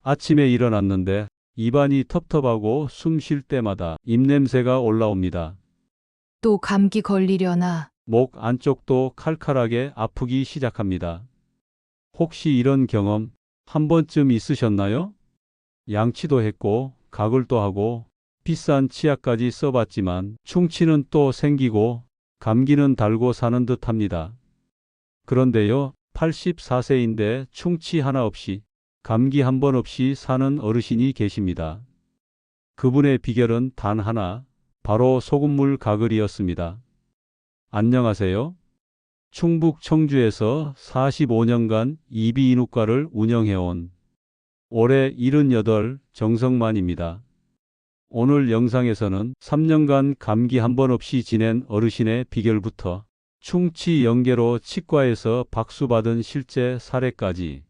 아침에 일어났는데 입안이 텁텁하고 숨 쉴 때마다 입냄새가 올라옵니다. 또 감기 걸리려나? 목 안쪽도 칼칼하게 아프기 시작합니다. 혹시 이런 경험 한 번쯤 있으셨나요? 양치도 했고 가글도 하고 비싼 치약까지 써봤지만 충치는 또 생기고 감기는 달고 사는 듯 합니다. 그런데요, 84세인데 충치 하나 없이 감기 한 번 없이 사는 어르신이 계십니다. 그분의 비결은 단 하나, 바로 소금물 가글이었습니다. 안녕하세요. 충북 청주에서 45년간 이비인후과를 운영해온 올해 78 정성만입니다. 오늘 영상에서는 3년간 감기 한 번 없이 지낸 어르신의 비결부터 충치 연계로 치과에서 박수받은 실제 사례까지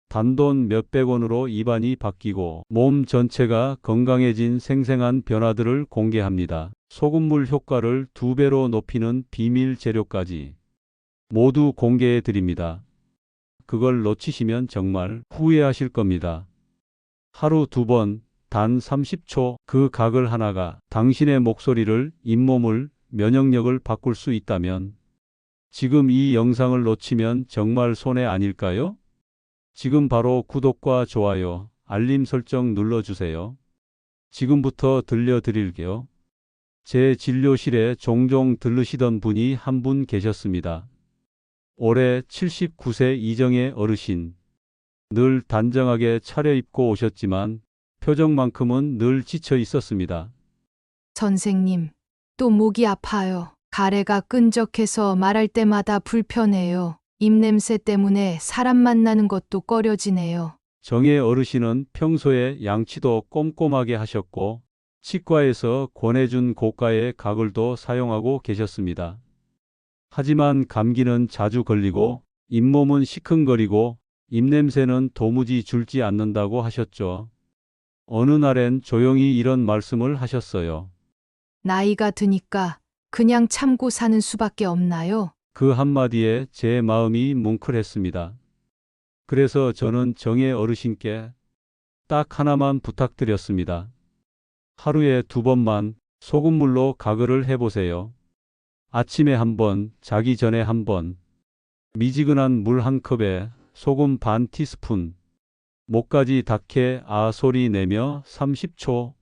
단돈 몇백 원으로 입안이 바뀌고 몸 전체가 건강해진 생생한 변화들을 공개합니다. 소금물 효과를 2배로 높이는 비밀 재료까지 모두 공개해 드립니다. 그걸 놓치시면 정말 후회하실 겁니다. 하루 2번, 단 30초 그 가글 하나가 당신의 목소리를, 잇몸을, 면역력을 바꿀 수 있다면 지금 이 영상을 놓치면 정말 손해 아닐까요? 지금 바로 구독과 좋아요, 알림 설정 눌러주세요. 지금부터 들려드릴게요. 제 진료실에 종종 들르시던 분이 한 분 계셨습니다. 올해 79세 이정의 어르신. 늘 단정하게 차려입고 오셨지만 표정만큼은 늘 지쳐 있었습니다. 선생님, 또 목이 아파요. 가래가 끈적해서 말할 때마다 불편해요. 입냄새 때문에 사람 만나는 것도 꺼려지네요. 정의 어르신은 평소에 양치도 꼼꼼하게 하셨고 치과에서 권해준 고가의 가글도 사용하고 계셨습니다. 하지만 감기는 자주 걸리고 잇몸은 시큰거리고 입냄새는 도무지 줄지 않는다고 하셨죠. 어느 날엔 조용히 이런 말씀을 하셨어요. 나이가 드니까 그냥 참고 사는 수밖에 없나요? 그 한마디에 제 마음이 뭉클했습니다. 그래서 저는 정의 어르신께 딱 하나만 부탁드렸습니다. 하루에 2번만 소금물로 가글을 해보세요. 아침에 1번, 자기 전에 1번. 미지근한 물 1컵에 소금 반 티스푼. 목까지 닿게 아 소리 내며 30초.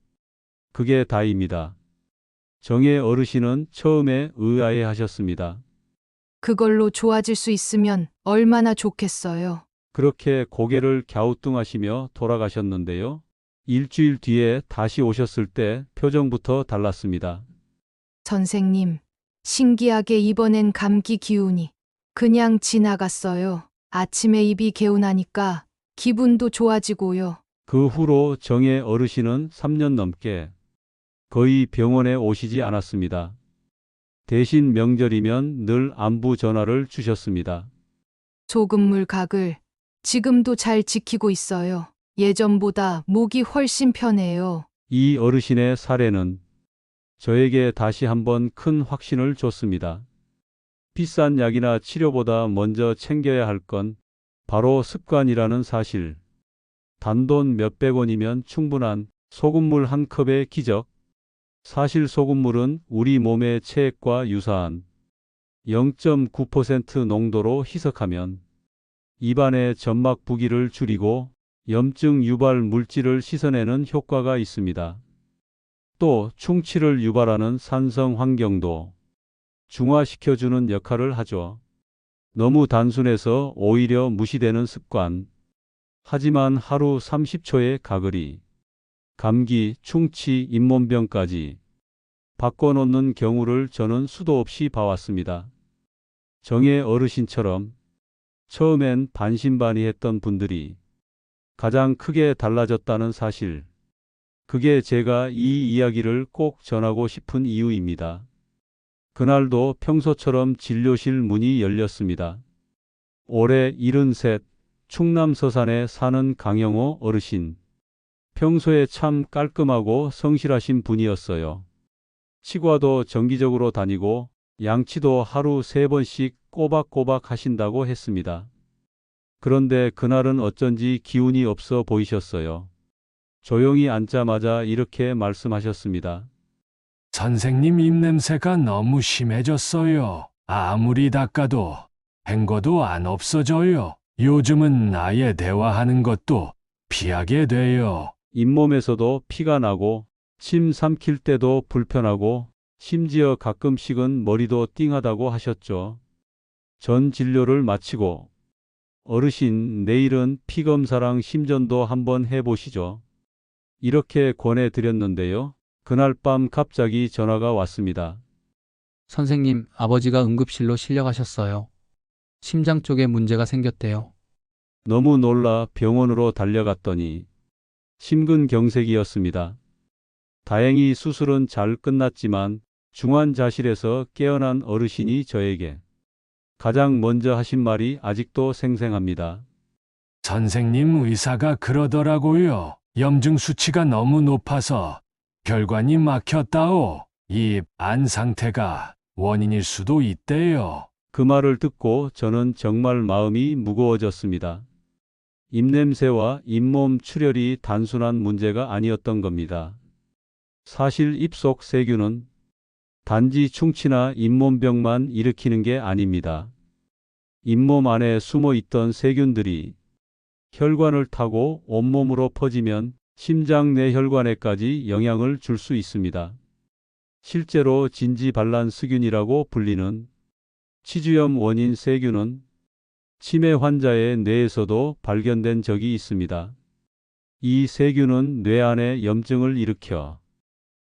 그게 다입니다. 정의 어르신은 처음에 의아해 하셨습니다. 그걸로 좋아질 수 있으면 얼마나 좋겠어요. 그렇게 고개를 갸우뚱하시며 돌아가셨는데요. 일주일 뒤에 다시 오셨을 때 표정부터 달랐습니다. 선생님, 신기하게 이번엔 감기 기운이 그냥 지나갔어요. 아침에 입이 개운하니까 기분도 좋아지고요. 그 후로 정의 어르신은 3년 넘게 거의 병원에 오시지 않았습니다. 대신 명절이면 늘 안부 전화를 주셨습니다. 소금물 각을 지금도 잘 지키고 있어요. 예전보다 목이 훨씬 편해요. 이 어르신의 사례는 저에게 다시 한번 큰 확신을 줬습니다. 비싼 약이나 치료보다 먼저 챙겨야 할 건 바로 습관이라는 사실. 단돈 몇백 원이면 충분한 소금물 1컵의 기적. 사실 소금물은 우리 몸의 체액과 유사한 0.9% 농도로 희석하면 입안의 점막 부기를 줄이고 염증 유발 물질을 씻어내는 효과가 있습니다. 또 충치를 유발하는 산성 환경도 중화시켜주는 역할을 하죠. 너무 단순해서 오히려 무시되는 습관. 하지만 하루 30초의 가글이 감기, 충치, 잇몸병까지 바꿔놓는 경우를 저는 수도 없이 봐왔습니다. 정의 어르신처럼 처음엔 반신반의했던 분들이 가장 크게 달라졌다는 사실. 그게 제가 이 이야기를 꼭 전하고 싶은 이유입니다. 그날도 평소처럼 진료실 문이 열렸습니다. 올해 73, 충남 서산에 사는 강영호 어르신. 평소에 참 깔끔하고 성실하신 분이었어요. 치과도 정기적으로 다니고 양치도 하루 3번씩 꼬박꼬박 하신다고 했습니다. 그런데 그날은 어쩐지 기운이 없어 보이셨어요. 조용히 앉자마자 이렇게 말씀하셨습니다. 선생님 입냄새가 너무 심해졌어요. 아무리 닦아도 헹궈도 안 없어져요. 요즘은 아예 대화하는 것도 피하게 돼요. 잇몸에서도 피가 나고 침 삼킬 때도 불편하고 심지어 가끔씩은 머리도 띵하다고 하셨죠. 전 진료를 마치고 어르신 내일은 피 검사랑 심전도 한번 해보시죠. 이렇게 권해드렸는데요. 그날 밤 갑자기 전화가 왔습니다. 선생님, 아버지가 응급실로 실려가셨어요. 심장 쪽에 문제가 생겼대요. 너무 놀라 병원으로 달려갔더니 심근경색이었습니다. 다행히 수술은 잘 끝났지만 중환자실에서 깨어난 어르신이 저에게 가장 먼저 하신 말이 아직도 생생합니다. 선생님 의사가 그러더라고요. 염증 수치가 너무 높아서 결관이 막혔다오. 이 안 상태가 원인일 수도 있대요. 그 말을 듣고 저는 정말 마음이 무거워졌습니다. 입냄새와 잇몸 출혈이 단순한 문제가 아니었던 겁니다. 사실 입속 세균은 단지 충치나 잇몸병만 일으키는 게 아닙니다. 잇몸 안에 숨어 있던 세균들이 혈관을 타고 온몸으로 퍼지면 심장 내혈관에까지 영향을 줄 수 있습니다. 실제로 진지발란스균이라고 불리는 치주염 원인 세균은 치매 환자의 뇌에서도 발견된 적이 있습니다. 이 세균은 뇌 안에 염증을 일으켜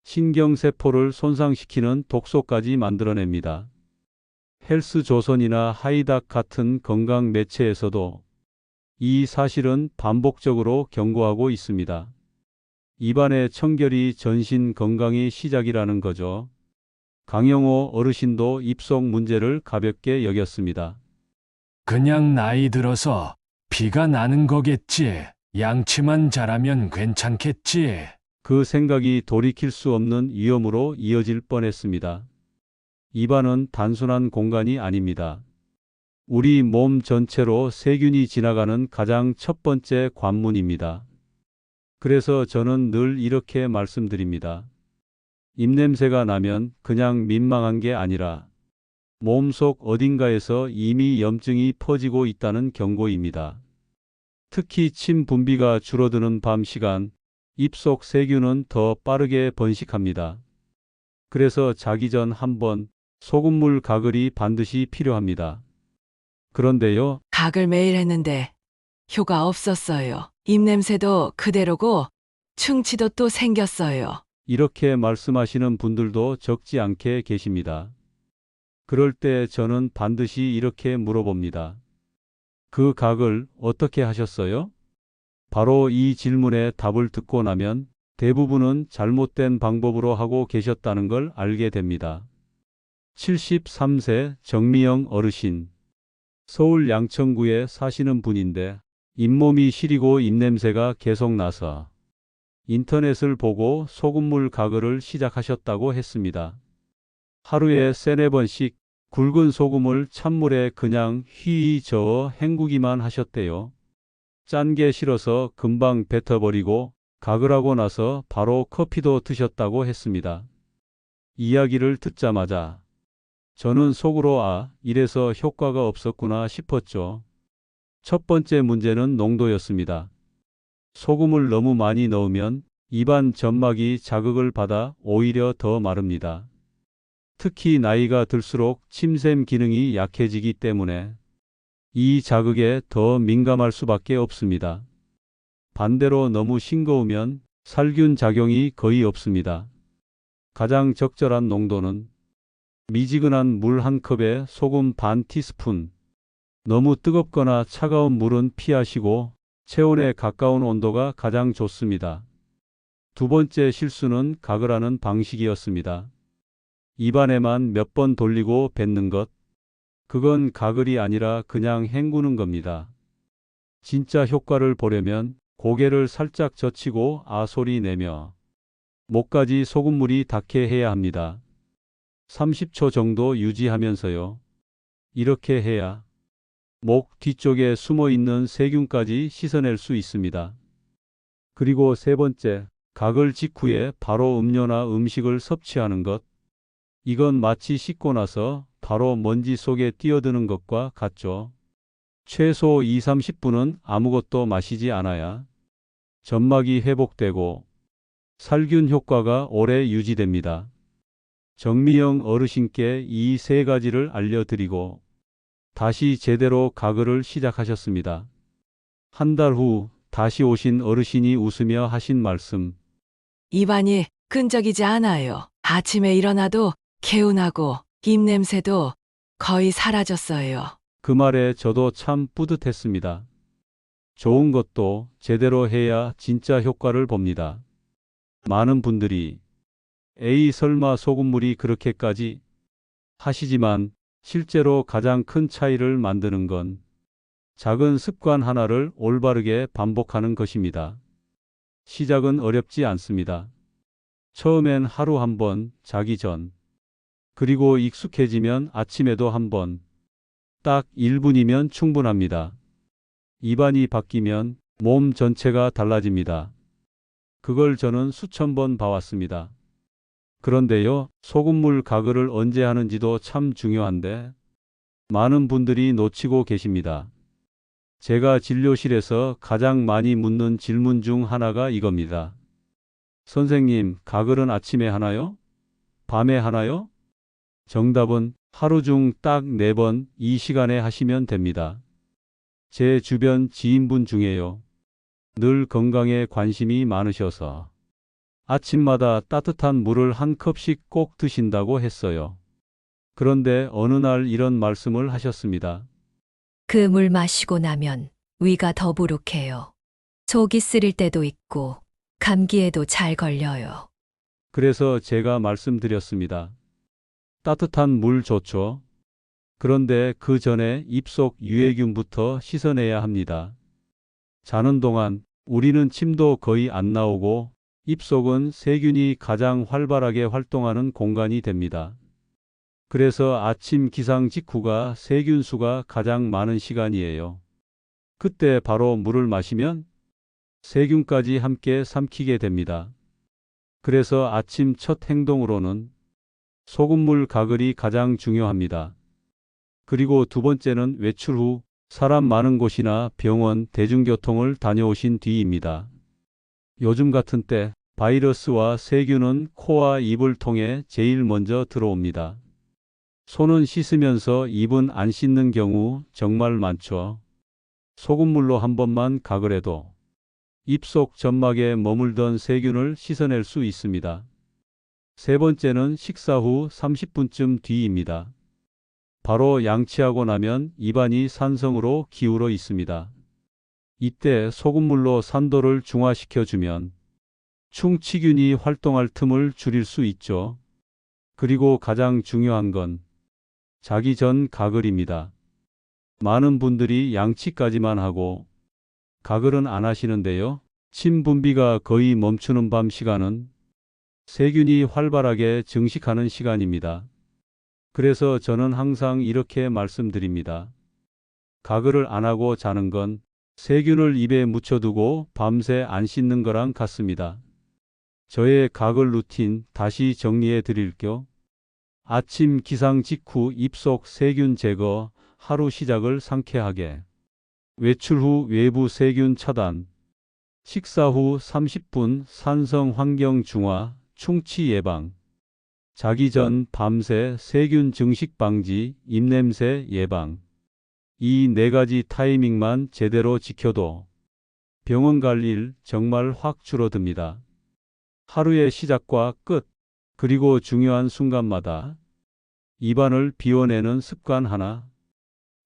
신경세포를 손상시키는 독소까지 만들어냅니다. 헬스조선이나 하이닥 같은 건강 매체에서도 이 사실은 반복적으로 경고하고 있습니다. 입안의 청결이 전신 건강의 시작이라는 거죠. 강영호 어르신도 입속 문제를 가볍게 여겼습니다. 그냥 나이 들어서 피가 나는 거겠지. 양치만 잘하면 괜찮겠지. 그 생각이 돌이킬 수 없는 위험으로 이어질 뻔했습니다. 입안은 단순한 공간이 아닙니다. 우리 몸 전체로 세균이 지나가는 가장 첫 번째 관문입니다. 그래서 저는 늘 이렇게 말씀드립니다. 입냄새가 나면 그냥 민망한 게 아니라 몸속 어딘가에서 이미 염증이 퍼지고 있다는 경고입니다. 특히 침 분비가 줄어드는 밤 시간, 입속 세균은 더 빠르게 번식합니다. 그래서 자기 전 한번 소금물 가글이 반드시 필요합니다. 그런데요, 가글 매일 했는데 효과 없었어요. 입냄새도 그대로고 충치도 또 생겼어요. 이렇게 말씀하시는 분들도 적지 않게 계십니다. 그럴 때 저는 반드시 이렇게 물어봅니다. 그 가글 어떻게 하셨어요? 바로 이 질문에 답을 듣고 나면 대부분은 잘못된 방법으로 하고 계셨다는 걸 알게 됩니다. 73세 정미영 어르신. 서울 양천구에 사시는 분인데 잇몸이 시리고 입냄새가 계속 나서 인터넷을 보고 소금물 가글을 시작하셨다고 했습니다. 하루에 3-4번씩 굵은 소금을 찬물에 그냥 휘휘 저어 헹구기만 하셨대요. 짠 게 싫어서 금방 뱉어버리고 가글하고 나서 바로 커피도 드셨다고 했습니다. 이야기를 듣자마자 저는 속으로 이래서 효과가 없었구나 싶었죠. 첫 번째 문제는 농도였습니다. 소금을 너무 많이 넣으면 입안 점막이 자극을 받아 오히려 더 마릅니다. 특히 나이가 들수록 침샘 기능이 약해지기 때문에 이 자극에 더 민감할 수밖에 없습니다. 반대로 너무 싱거우면 살균 작용이 거의 없습니다. 가장 적절한 농도는 미지근한 물 한 컵에 소금 반 티스푼. 너무 뜨겁거나 차가운 물은 피하시고 체온에 가까운 온도가 가장 좋습니다. 두 번째 실수는 가글하는 방식이었습니다. 입안에만 몇 번 돌리고 뱉는 것. 그건 가글이 아니라 그냥 헹구는 겁니다. 진짜 효과를 보려면 고개를 살짝 젖히고 소리 내며 목까지 소금물이 닿게 해야 합니다. 30초 정도 유지하면서요. 이렇게 해야 목 뒤쪽에 숨어 있는 세균까지 씻어낼 수 있습니다. 그리고 세 번째, 가글 직후에 바로 음료나 음식을 섭취하는 것. 이건 마치 씻고 나서 바로 먼지 속에 뛰어드는 것과 같죠. 최소 2, 30분은 아무것도 마시지 않아야 점막이 회복되고 살균 효과가 오래 유지됩니다. 정미영 어르신께 이 세 가지를 알려드리고 다시 제대로 가글을 시작하셨습니다. 한 달 후 다시 오신 어르신이 웃으며 하신 말씀. 입안이 끈적이지 않아요. 아침에 일어나도 개운하고 입냄새도 거의 사라졌어요. 그 말에 저도 참 뿌듯했습니다. 좋은 것도 제대로 해야 진짜 효과를 봅니다. 많은 분들이 에이 설마 소금물이 그렇게까지 하시지만 실제로 가장 큰 차이를 만드는 건 작은 습관 하나를 올바르게 반복하는 것입니다. 시작은 어렵지 않습니다. 처음엔 하루 한 번, 자기 전. 그리고 익숙해지면 아침에도 한 번. 딱 1분이면 충분합니다. 입안이 바뀌면 몸 전체가 달라집니다. 그걸 저는 수천 번 봐왔습니다. 그런데요, 소금물 가글을 언제 하는지도 참 중요한데 많은 분들이 놓치고 계십니다. 제가 진료실에서 가장 많이 묻는 질문 중 하나가 이겁니다. 선생님, 가글은 아침에 하나요? 밤에 하나요? 정답은 하루 중 딱 4번 이 시간에 하시면 됩니다. 제 주변 지인분 중에요. 늘 건강에 관심이 많으셔서 아침마다 따뜻한 물을 한 컵씩 꼭 드신다고 했어요. 그런데 어느 날 이런 말씀을 하셨습니다. 그 물 마시고 나면 위가 더부룩해요. 속이 쓰릴 때도 있고 감기에도 잘 걸려요. 그래서 제가 말씀드렸습니다. 따뜻한 물 좋죠. 그런데 그 전에 입속 유해균부터 씻어내야 합니다. 자는 동안 우리는 침도 거의 안 나오고 입속은 세균이 가장 활발하게 활동하는 공간이 됩니다. 그래서 아침 기상 직후가 세균 수가 가장 많은 시간이에요. 그때 바로 물을 마시면 세균까지 함께 삼키게 됩니다. 그래서 아침 첫 행동으로는 소금물 가글이 가장 중요합니다. 그리고 두 번째는 외출 후 사람 많은 곳이나 병원, 대중교통을 다녀오신 뒤입니다. 요즘 같은 때 바이러스와 세균은 코와 입을 통해 제일 먼저 들어옵니다. 손은 씻으면서 입은 안 씻는 경우 정말 많죠. 소금물로 한 번만 가글해도 입속 점막에 머물던 세균을 씻어낼 수 있습니다. 세 번째는 식사 후 30분쯤 뒤입니다. 바로 양치하고 나면 입안이 산성으로 기울어 있습니다. 이때 소금물로 산도를 중화시켜주면 충치균이 활동할 틈을 줄일 수 있죠. 그리고 가장 중요한 건 자기 전 가글입니다. 많은 분들이 양치까지만 하고 가글은 안 하시는데요. 침 분비가 거의 멈추는 밤 시간은 세균이 활발하게 증식하는 시간입니다. 그래서 저는 항상 이렇게 말씀드립니다. 가글을 안 하고 자는 건 세균을 입에 묻혀두고 밤새 안 씻는 거랑 같습니다. 저의 가글 루틴 다시 정리해 드릴게요. 아침 기상 직후 입속 세균 제거, 하루 시작을 상쾌하게. 외출 후 외부 세균 차단. 식사 후 30분 산성 환경 중화, 충치 예방. 자기 전 밤새 세균 증식 방지, 입냄새 예방. 이 4가지 타이밍만 제대로 지켜도 병원 갈 일 정말 확 줄어듭니다. 하루의 시작과 끝, 그리고 중요한 순간마다 입안을 비워내는 습관 하나.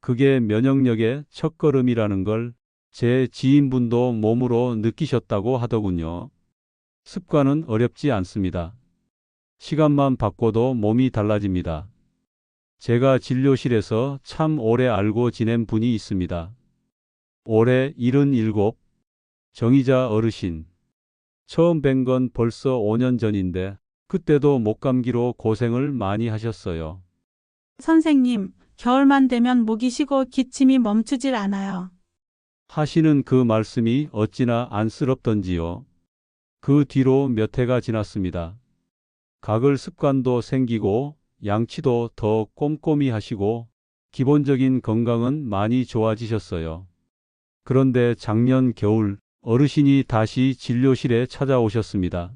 그게 면역력의 첫걸음이라는 걸 제 지인분도 몸으로 느끼셨다고 하더군요. 습관은 어렵지 않습니다. 시간만 바꿔도 몸이 달라집니다. 제가 진료실에서 참 오래 알고 지낸 분이 있습니다. 올해 77, 정의자 어르신. 처음 뵌 건 벌써 5년 전인데 그때도 목감기로 고생을 많이 하셨어요. 선생님, 겨울만 되면 목이 쉬고 기침이 멈추질 않아요. 하시는 그 말씀이 어찌나 안쓰럽던지요. 그 뒤로 몇 해가 지났습니다. 가글 습관도 생기고 양치도 더 꼼꼼히 하시고 기본적인 건강은 많이 좋아지셨어요. 그런데 작년 겨울 어르신이 다시 진료실에 찾아오셨습니다.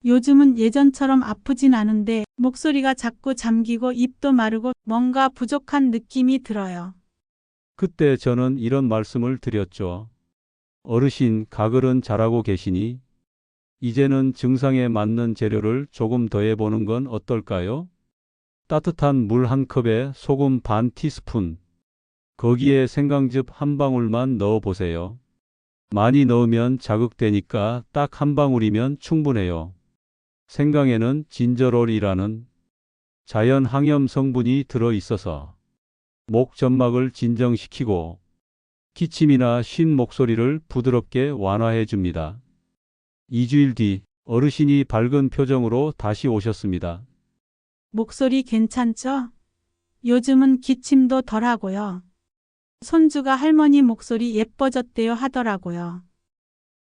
요즘은 예전처럼 아프진 않은데 목소리가 자꾸 잠기고 입도 마르고 뭔가 부족한 느낌이 들어요. 그때 저는 이런 말씀을 드렸죠. 어르신, 가글은 잘하고 계시니 이제는 증상에 맞는 재료를 조금 더해보는 건 어떨까요? 따뜻한 물 한 컵에 소금 반 티스푼, 거기에 생강즙 한 방울만 넣어보세요. 많이 넣으면 자극되니까 딱 한 방울이면 충분해요. 생강에는 진저롤이라는 자연 항염 성분이 들어 있어서 목 점막을 진정시키고 기침이나 쉰 목소리를 부드럽게 완화해 줍니다. 2주일 뒤 어르신이 밝은 표정으로 다시 오셨습니다. 목소리 괜찮죠? 요즘은 기침도 덜하고요. 손주가 할머니 목소리 예뻐졌대요 하더라고요.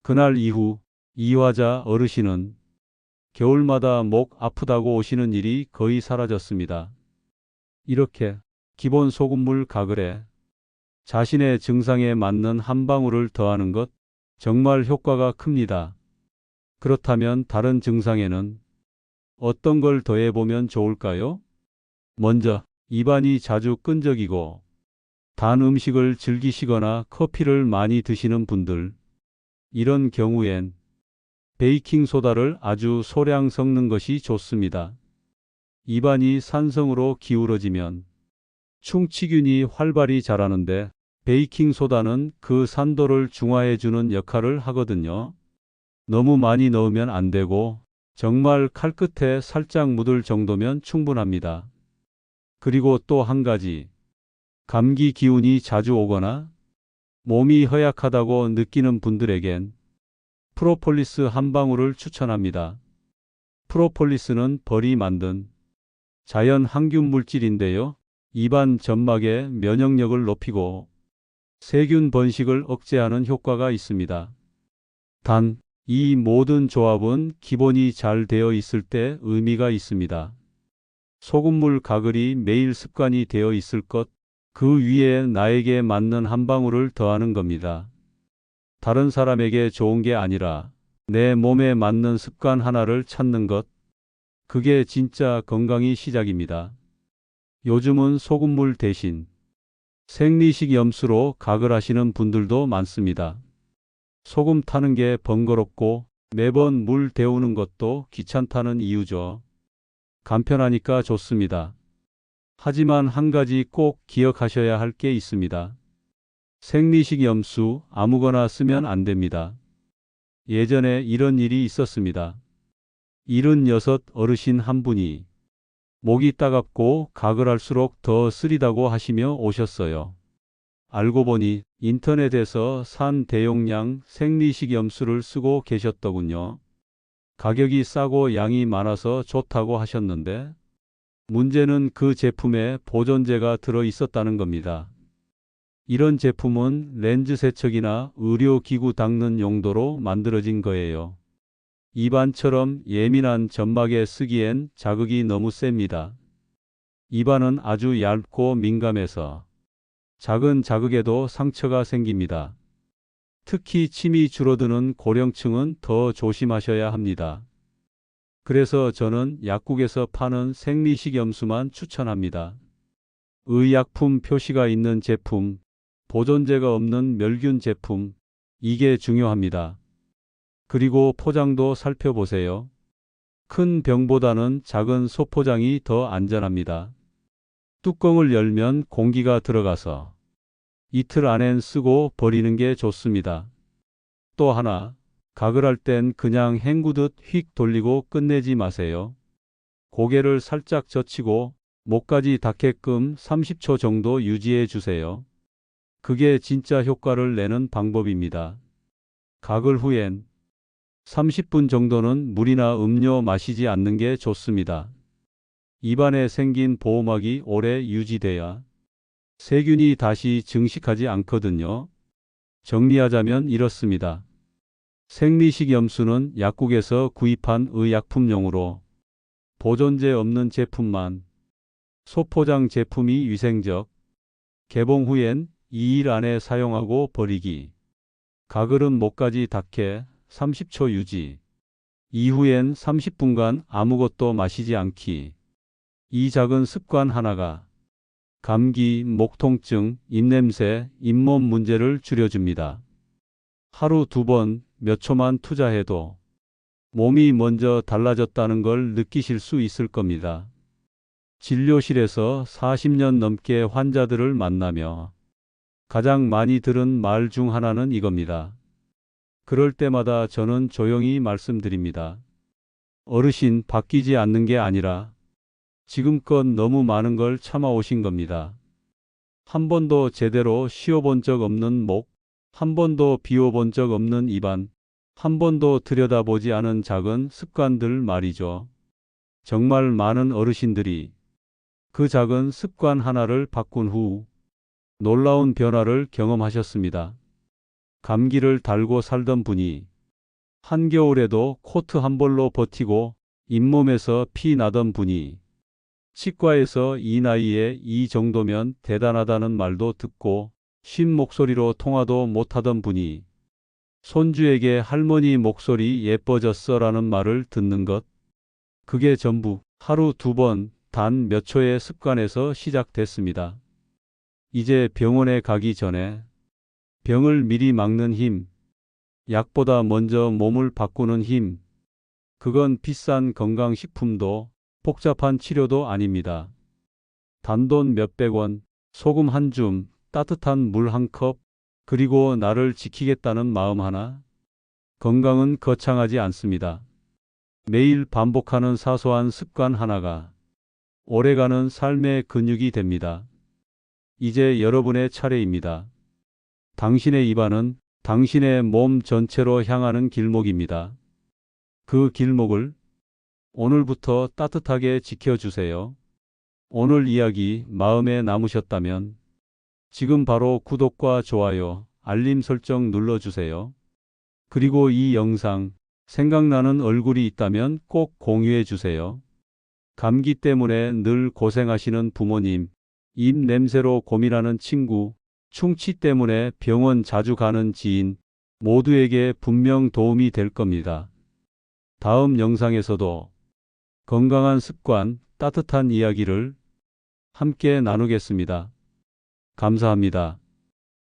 그날 이후 이화자 어르신은 겨울마다 목 아프다고 오시는 일이 거의 사라졌습니다. 이렇게 기본 소금물 가글에 자신의 증상에 맞는 한 방울을 더하는 것 정말 효과가 큽니다. 그렇다면 다른 증상에는 어떤 걸 더해보면 좋을까요? 먼저 입안이 자주 끈적이고 단 음식을 즐기시거나 커피를 많이 드시는 분들, 이런 경우엔 베이킹소다를 아주 소량 섞는 것이 좋습니다. 입안이 산성으로 기울어지면 충치균이 활발히 자라는데 베이킹소다는 그 산도를 중화해주는 역할을 하거든요. 너무 많이 넣으면 안 되고 정말 칼끝에 살짝 묻을 정도면 충분합니다. 그리고 또 한 가지, 감기 기운이 자주 오거나 몸이 허약하다고 느끼는 분들에겐 프로폴리스 한 방울을 추천합니다. 프로폴리스는 벌이 만든 자연 항균 물질인데요. 입안 점막의 면역력을 높이고 세균 번식을 억제하는 효과가 있습니다. 단, 이 모든 조합은 기본이 잘 되어 있을 때 의미가 있습니다. 소금물 가글이 매일 습관이 되어 있을 것, 그 위에 나에게 맞는 한 방울을 더하는 겁니다. 다른 사람에게 좋은 게 아니라 내 몸에 맞는 습관 하나를 찾는 것, 그게 진짜 건강의 시작입니다. 요즘은 소금물 대신 생리식 염수로 가글하시는 분들도 많습니다. 소금 타는 게 번거롭고 매번 물 데우는 것도 귀찮다는 이유죠. 간편하니까 좋습니다. 하지만 한 가지 꼭 기억하셔야 할 게 있습니다. 생리식 염수 아무거나 쓰면 안 됩니다. 예전에 이런 일이 있었습니다. 76 어르신 한 분이 목이 따갑고 가글할수록 더 쓰리다고 하시며 오셨어요. 알고 보니 인터넷에서 산 대용량 생리식 염수를 쓰고 계셨더군요. 가격이 싸고 양이 많아서 좋다고 하셨는데 문제는 그 제품에 보존제가 들어 있었다는 겁니다. 이런 제품은 렌즈 세척이나 의료기구 닦는 용도로 만들어진 거예요. 입안처럼 예민한 점막에 쓰기엔 자극이 너무 셉니다. 입안은 아주 얇고 민감해서 작은 자극에도 상처가 생깁니다. 특히 침이 줄어드는 고령층은 더 조심하셔야 합니다. 그래서 저는 약국에서 파는 생리식 염수만 추천합니다. 의약품 표시가 있는 제품, 보존제가 없는 멸균 제품, 이게 중요합니다. 그리고 포장도 살펴보세요. 큰 병보다는 작은 소포장이 더 안전합니다. 뚜껑을 열면 공기가 들어가서 이틀 안엔 쓰고 버리는 게 좋습니다. 또 하나, 가글할 땐 그냥 헹구듯 휙 돌리고 끝내지 마세요. 고개를 살짝 젖히고 목까지 닿게끔 30초 정도 유지해 주세요. 그게 진짜 효과를 내는 방법입니다. 가글 후엔 30분 정도는 물이나 음료 마시지 않는 게 좋습니다. 입안에 생긴 보호막이 오래 유지돼야 세균이 다시 증식하지 않거든요. 정리하자면 이렇습니다. 생리식 염수는 약국에서 구입한 의약품용으로 보존제 없는 제품만, 소포장 제품이 위생적, 개봉 후엔 2일 안에 사용하고 버리기, 가글은 목까지 닦게 30초 유지, 이후엔 30분간 아무것도 마시지 않기. 이 작은 습관 하나가 감기, 목 통증, 입냄새, 잇몸 문제를 줄여줍니다. 하루 2번 몇 초만 투자해도 몸이 먼저 달라졌다는 걸 느끼실 수 있을 겁니다. 진료실에서 40년 넘게 환자들을 만나며 가장 많이 들은 말 중 하나는 이겁니다. 그럴 때마다 저는 조용히 말씀드립니다. 어르신 바뀌지 않는 게 아니라 지금껏 너무 많은 걸 참아오신 겁니다. 한 번도 제대로 쉬어본 적 없는 목, 한 번도 비워본 적 없는 입안, 한 번도 들여다보지 않은 작은 습관들 말이죠. 정말 많은 어르신들이 그 작은 습관 하나를 바꾼 후 놀라운 변화를 경험하셨습니다. 감기를 달고 살던 분이 한겨울에도 코트 한 벌로 버티고 잇몸에서 피 나던 분이 치과에서 이 나이에 이 정도면 대단하다는 말도 듣고 쉰 목소리로 통화도 못하던 분이 손주에게 할머니 목소리 예뻐졌어라는 말을 듣는 것, 그게 전부 하루 2번 단 몇 초의 습관에서 시작됐습니다. 이제 병원에 가기 전에 병을 미리 막는 힘, 약보다 먼저 몸을 바꾸는 힘, 그건 비싼 건강식품도 복잡한 치료도 아닙니다. 단돈 몇백 원, 소금 한 줌, 따뜻한 물 한 컵, 그리고 나를 지키겠다는 마음 하나. 건강은 거창하지 않습니다. 매일 반복하는 사소한 습관 하나가 오래가는 삶의 근육이 됩니다. 이제 여러분의 차례입니다. 당신의 입안은 당신의 몸 전체로 향하는 길목입니다. 그 길목을 오늘부터 따뜻하게 지켜주세요. 오늘 이야기 마음에 남으셨다면 지금 바로 구독과 좋아요, 알림 설정 눌러주세요. 그리고 이 영상 생각나는 얼굴이 있다면 꼭 공유해 주세요. 감기 때문에 늘 고생하시는 부모님, 입 냄새로 고민하는 친구, 충치 때문에 병원 자주 가는 지인, 모두에게 분명 도움이 될 겁니다. 다음 영상에서도 건강한 습관, 따뜻한 이야기를 함께 나누겠습니다. 감사합니다.